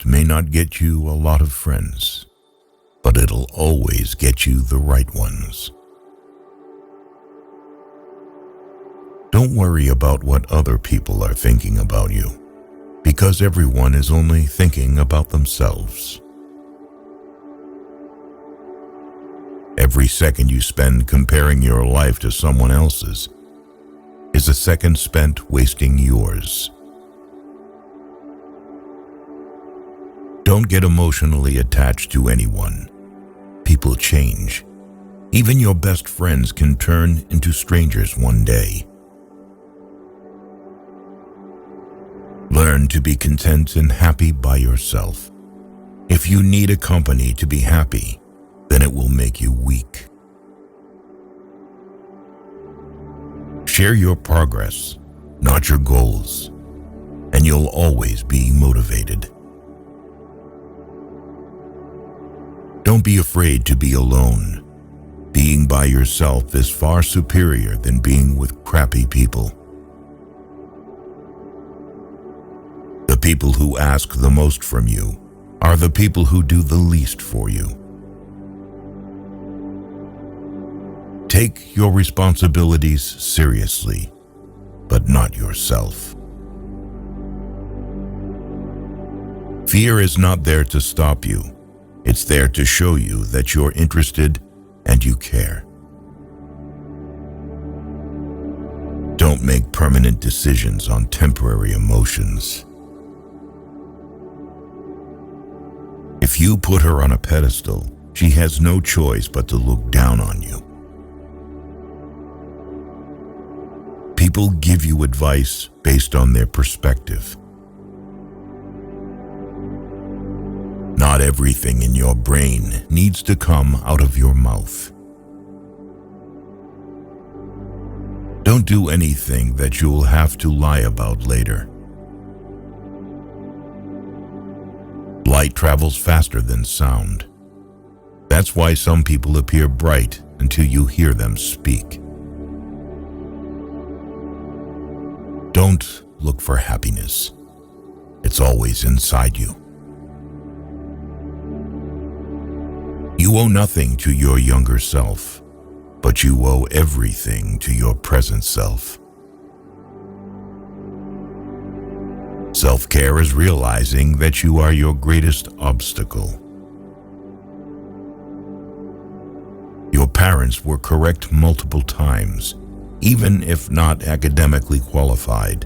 list may not get you a lot of friends, but it'll always get you the right ones. Don't worry about what other people are thinking about you, because everyone is only thinking about themselves. Every second you spend comparing your life to someone else's is a second spent wasting yours. Don't get emotionally attached to anyone. People change. Even your best friends can turn into strangers one day. Learn to be content and happy by yourself. If you need a company to be happy, then it will make you weak. Share your progress, not your goals, and you'll always be motivated. Don't be afraid to be alone. Being by yourself is far superior than being with crappy people. The people who ask the most from you are the people who do the least for you. Take your responsibilities seriously, but not yourself. Fear is not there to stop you. It's there to show you that you're interested and you care. Don't make permanent decisions on temporary emotions. If you put her on a pedestal, she has no choice but to look down on you. People give you advice based on their perspective. Not everything in your brain needs to come out of your mouth. Don't do anything that you'll have to lie about later. Light travels faster than sound. That's why some people appear bright until you hear them speak. Don't look for happiness. It's always inside you. You owe nothing to your younger self, but you owe everything to your present self. Self-care is realizing that you are your greatest obstacle. Your parents were correct multiple times, even if not academically qualified.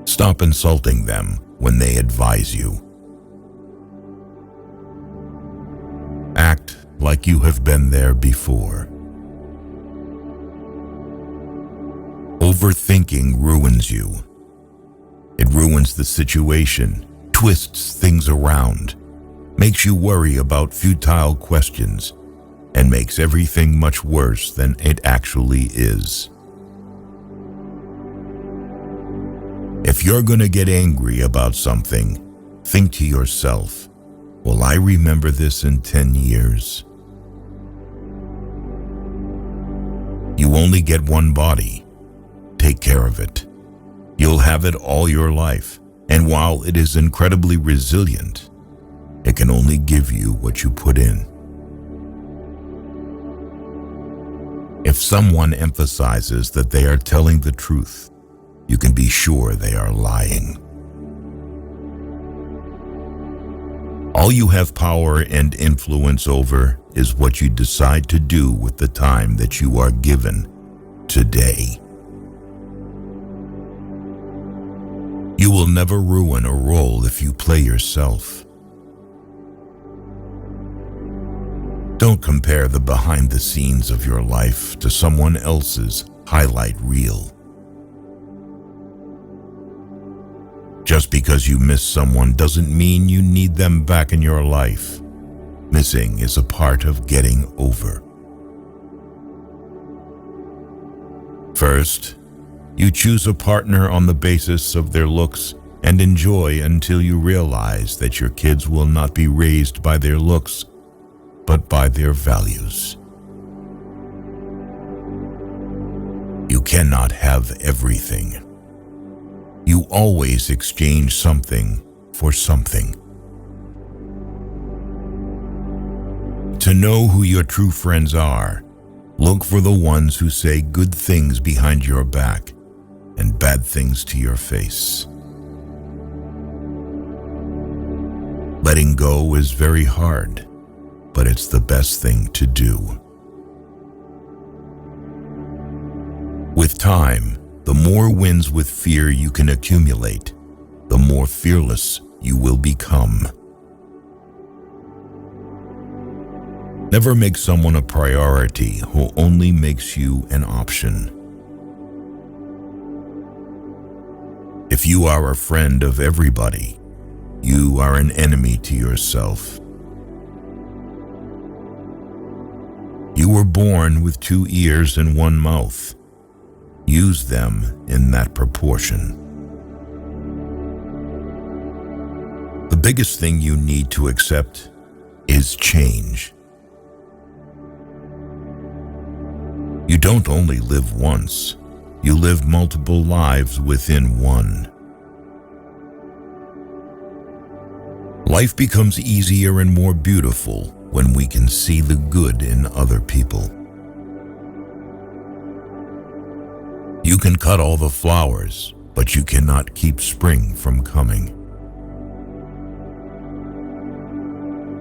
Stop insulting them when they advise you. Act like you have been there before. Overthinking ruins you. It ruins the situation, twists things around, makes you worry about futile questions, and makes everything much worse than it actually is. If you're gonna get angry about something, think to yourself, will I remember this in 10 years? You only get one body. Take care of it. You'll have it all your life, and while it is incredibly resilient, it can only give you what you put in. If someone emphasizes that they are telling the truth, you can be sure they are lying. All you have power and influence over is what you decide to do with the time that you are given today. You will never ruin a role if you play yourself. Don't compare the behind the scenes of your life to someone else's highlight reel. Just because you miss someone doesn't mean you need them back in your life. Missing is a part of getting over. First, you choose a partner on the basis of their looks and enjoy until you realize that your kids will not be raised by their looks, but by their values. You cannot have everything. You always exchange something for something. To know who your true friends are, look for the ones who say good things behind your back and bad things to your face. Letting go is very hard, but it's the best thing to do. With time, the more wins with fear you can accumulate, the more fearless you will become. Never make someone a priority who only makes you an option. If you are a friend of everybody, you are an enemy to yourself. You were born with 2 ears and 1 mouth. Use them in that proportion. The biggest thing you need to accept is change. You don't only live once, you live multiple lives within one. Life becomes easier and more beautiful when we can see the good in other people. You can cut all the flowers, but you cannot keep spring from coming.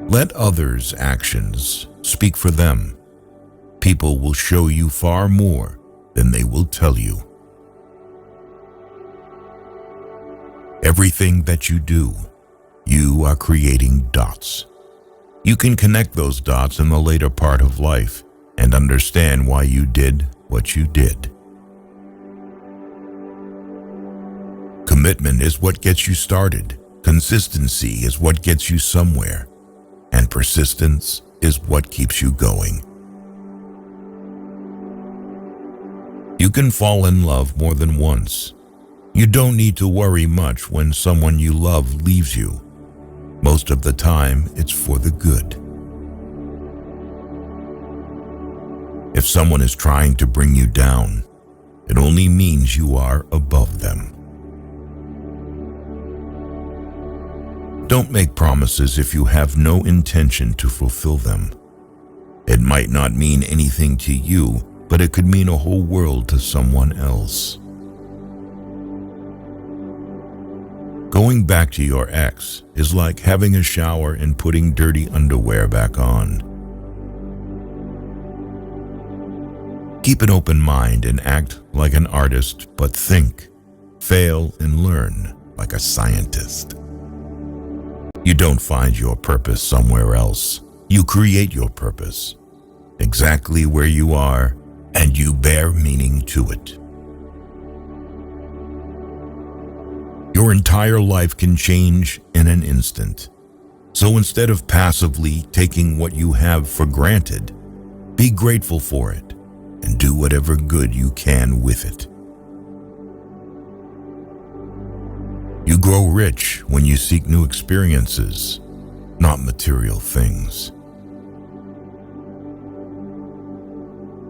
Let others' actions speak for them. People will show you far more than they will tell you. Everything that you do, you are creating dots. You can connect those dots in the later part of life and understand why you did what you did. Commitment is what gets you started. Consistency is what gets you somewhere. And persistence is what keeps you going. You can fall in love more than once. You don't need to worry much when someone you love leaves you. Most of the time, it's for the good. If someone is trying to bring you down, it only means you are above them. Don't make promises if you have no intention to fulfill them. It might not mean anything to you, but it could mean a whole world to someone else. Going back to your ex is like having a shower and putting dirty underwear back on. Keep an open mind and act like an artist, but think, fail, and learn like a scientist. You don't find your purpose somewhere else. You create your purpose, exactly where you are, and you bear meaning to it. Your entire life can change in an instant. So instead of passively taking what you have for granted, be grateful for it and do whatever good you can with it. You grow rich when you seek new experiences, not material things.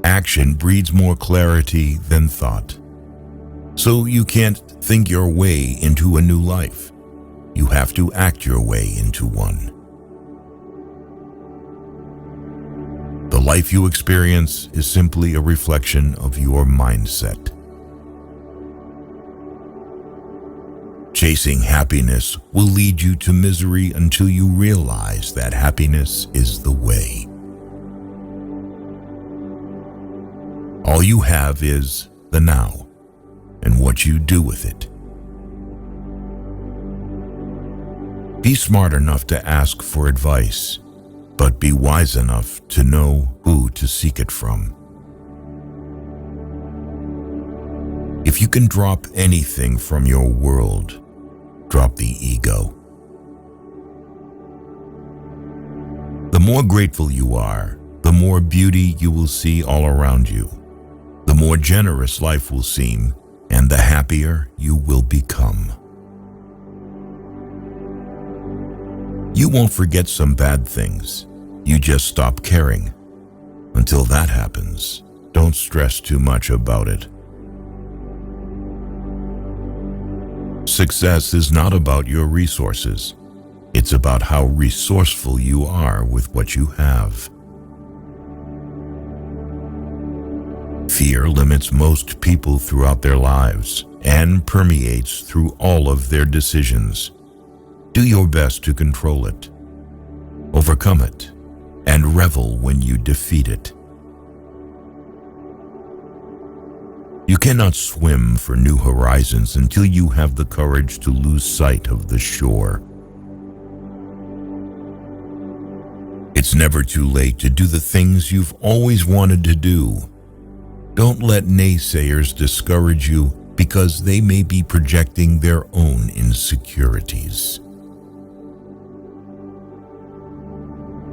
Action breeds more clarity than thought. So you can't think your way into a new life. You have to act your way into one. The life you experience is simply a reflection of your mindset. Chasing happiness will lead you to misery until you realize that happiness is the way. All you have is the now and what you do with it. Be smart enough to ask for advice, but be wise enough to know who to seek it from. If you can drop anything from your world, drop the ego. The more grateful you are, the more beauty you will see all around you. The more generous life will seem, and the happier you will become. You won't forget some bad things. You just stop caring. Until that happens, don't stress too much about it. Success is not about your resources. It's about how resourceful you are with what you have. Fear limits most people throughout their lives and permeates through all of their decisions. Do your best to control it, overcome it, and revel when you defeat it. You cannot swim for new horizons until you have the courage to lose sight of the shore. It's never too late to do the things you've always wanted to do. Don't let naysayers discourage you because they may be projecting their own insecurities.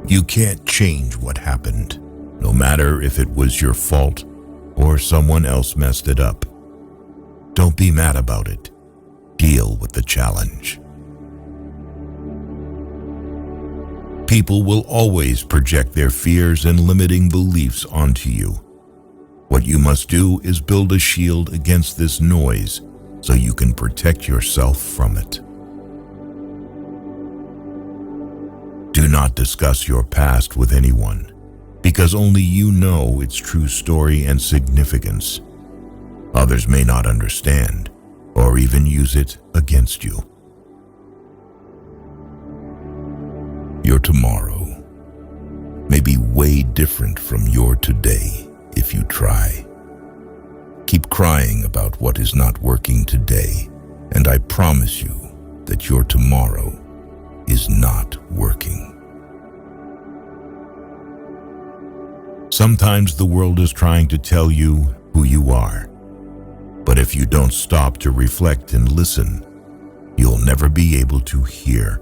You can't change what happened, no matter if it was your fault or someone else messed it up. Don't be mad about it. Deal with the challenge. People will always project their fears and limiting beliefs onto you. What you must do is build a shield against this noise so you can protect yourself from it. Do not discuss your past with anyone, because only you know its true story and significance. Others may not understand or even use it against you. Your tomorrow may be way different from your today if you try. Keep crying about what is not working today, and I promise you that your tomorrow is not working. Sometimes the world is trying to tell you who you are, but if you don't stop to reflect and listen, you'll never be able to hear.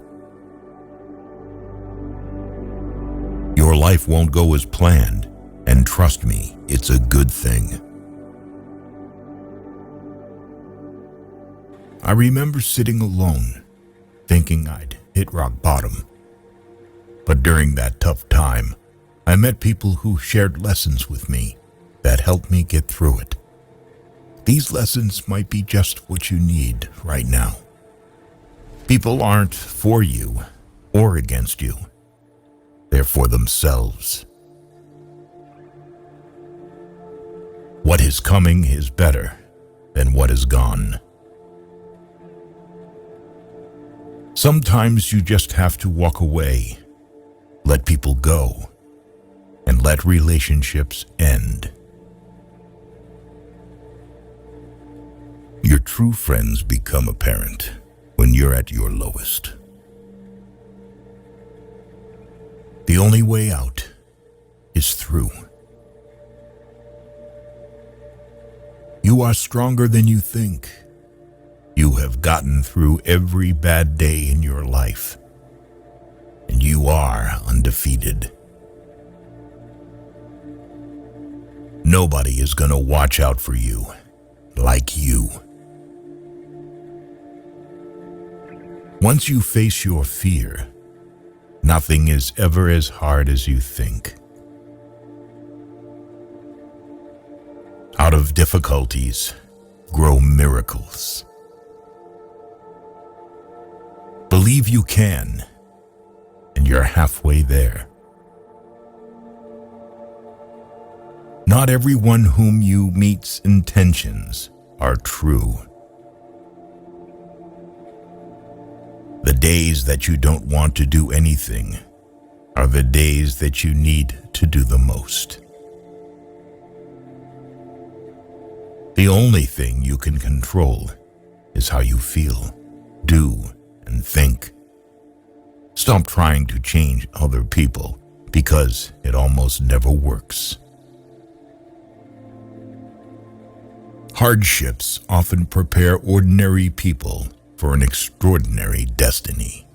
Your life won't go as planned, and trust me, it's a good thing. I remember sitting alone, thinking I'd hit rock bottom. But during that tough time, I met people who shared lessons with me that helped me get through it. These lessons might be just what you need right now. People aren't for you or against you. They're for themselves. What is coming is better than what is gone. Sometimes you just have to walk away, let people go, and let relationships end. Your true friends become apparent when you're at your lowest. The only way out is through. You are stronger than you think. You have gotten through every bad day in your life, and you are undefeated. Nobody is going to watch out for you like you. Once you face your fear, nothing is ever as hard as you think. Out of difficulties grow miracles. Believe you can, and you're halfway there. Not everyone whom you meet's intentions are true. The days that you don't want to do anything are the days that you need to do the most. The only thing you can control is how you feel, do, and think. Stop trying to change other people because it almost never works. Hardships often prepare ordinary people for an extraordinary destiny.